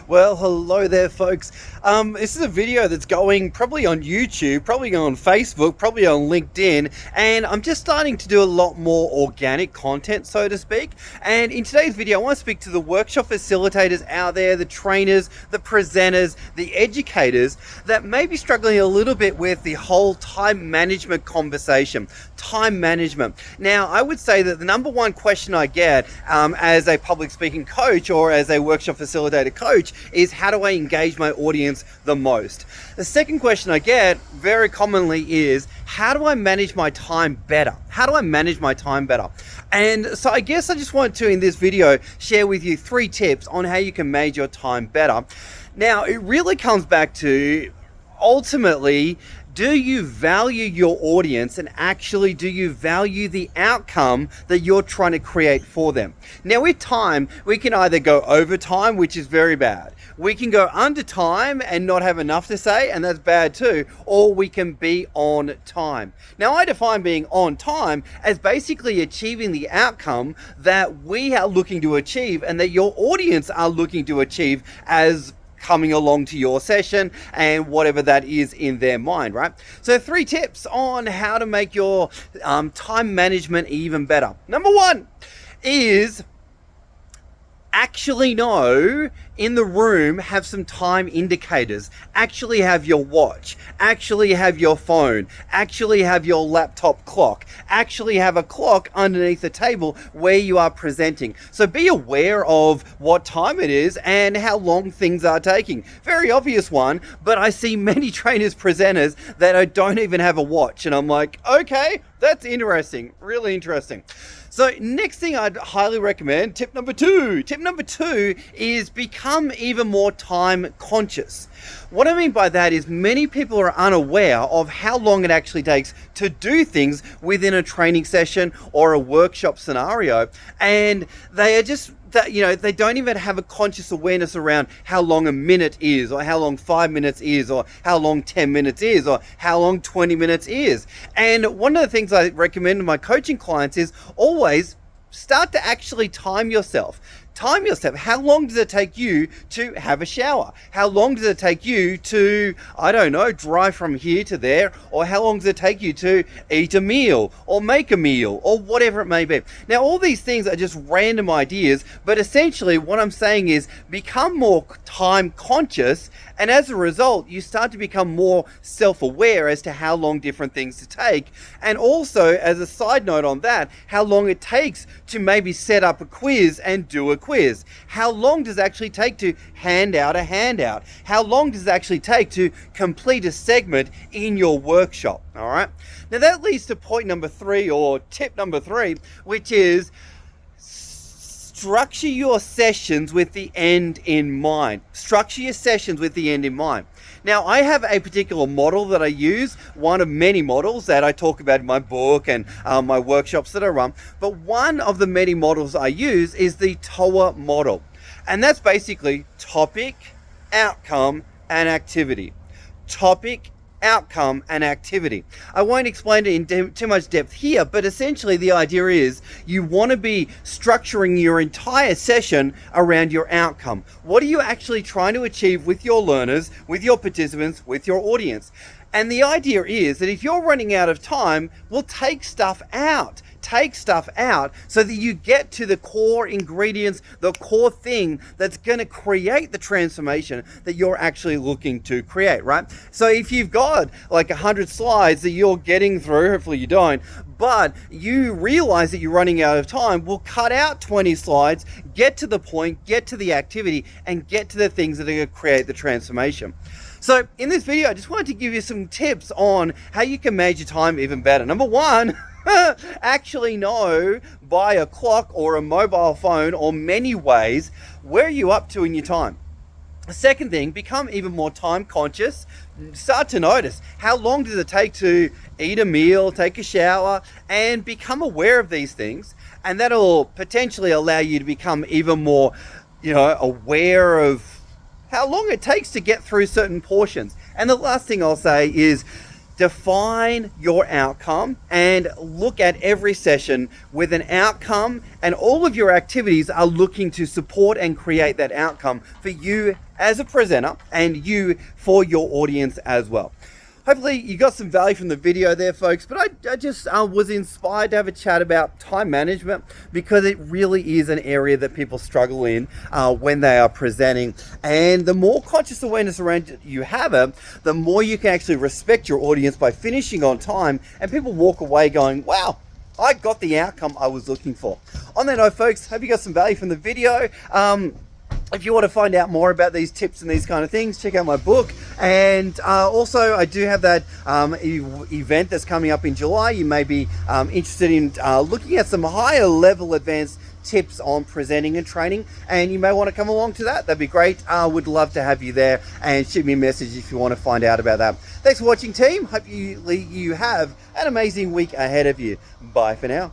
Well, hello there, folks. This is a video that's going probably on YouTube, probably on Facebook, probably on LinkedIn, and I'm just starting to do a lot more organic content, so to speak. And in today's video, I want to speak to the workshop facilitators out there, the trainers, the presenters, the educators that may be struggling a little bit with the whole time management conversation. Time management. Now, I would say that the number one question I get as a public speaking coach or as a workshop facilitator coach is, how do I engage my audience the most? The second question I get very commonly is, how do I manage my time better? How do I manage my time better? And so I guess I just want to, in this video, share with you 3 tips on how you can manage your time better. Now, it really comes back to, ultimately, do you value your audience, and actually do you value the outcome that you're trying to create for them? Now, with time, we can either go over time, which is very bad. We can go under time and not have enough to say, and that's bad too. Or we can be on time. Now, I define being on time as basically achieving the outcome that we are looking to achieve and that your audience are looking to achieve as coming along to your session and whatever that is in their mind, right? So 3 tips on how to make your time management even better. Number 1 is actually know in the room, have some time indicators. Actually have your watch, actually have your phone, actually have your laptop clock, actually have a clock underneath the table where you are presenting. So be aware of what time it is and how long things are taking. Very obvious one, but I see many trainers, presenters that don't even have a watch, and I'm like, okay, that's interesting, really interesting. So next thing I'd highly recommend, tip number 2. Tip number 2 is become even more time conscious. What I mean by that is many people are unaware of how long it actually takes to do things within a training session or a workshop scenario. And they are just, they don't even have a conscious awareness around how long a minute is, or how long 5 minutes is, or how long 10 minutes is, or how long 20 minutes is. And one of the things I recommend to my coaching clients is always start to actually time yourself. Time yourself. How long does it take you to have a shower? How long does it take you to, drive from here to there? Or how long does it take you to eat a meal or make a meal or whatever it may be? Now, all these things are just random ideas, but essentially what I'm saying is become more time conscious, and as a result, you start to become more self-aware as to how long different things to take. And also, as a side note on that, how long it takes to maybe set up a quiz and do a quiz. How long does it actually take to hand out a handout? How long does it actually take to complete a segment in your workshop? All right. Now that leads to point number 3, or tip number 3, which is structure your sessions with the end in mind. Structure your sessions with the end in mind. Now, I have a particular model that I use, one of many models that I talk about in my book and my workshops that I run. But one of the many models I use is the TOA model. And that's basically topic, outcome, and activity. Topic, outcome, and activity. I won't explain it in too much depth here, but essentially the idea is you want to be structuring your entire session around your outcome. What are you actually trying to achieve with your learners, with your participants, with your audience? And the idea is that if you're running out of time, we'll take stuff out. Take stuff out so that you get to the core ingredients, the core thing that's going to create the transformation that you're actually looking to create, right? So if you've got like 100 slides that you're getting through, hopefully you don't, but you realize that you're running out of time, we'll cut out 20 slides, get to the point, get to the activity, and get to the things that are going to create the transformation. So in this video, I just wanted to give you some tips on how you can manage your time even better. Number 1, actually know by a clock or a mobile phone or many ways where you're up to in your time. The second thing, become even more time conscious. Start to notice how long does it take to eat a meal, take a shower, and become aware of these things. And that'll potentially allow you to become even more, aware of how long it takes to get through certain portions. And the last thing I'll say is define your outcome and look at every session with an outcome, and all of your activities are looking to support and create that outcome for you as a presenter and you for your audience as well. Hopefully you got some value from the video there, folks, but I just was inspired to have a chat about time management, because it really is an area that people struggle in when they are presenting. And the more conscious awareness around it you have it, the more you can actually respect your audience by finishing on time, and people walk away going, wow, I got the outcome I was looking for. On that note, folks, hope you got some value from the video. If you want to find out more about these tips and these kind of things, check out my book. And also, I do have that event that's coming up in July. You may be interested in looking at some higher level advanced tips on presenting and training, and you may want to come along to that. That'd be great. Would love to have you there, and shoot me a message if you want to find out about that. Thanks for watching, team. Hope you have an amazing week ahead of you. Bye for now.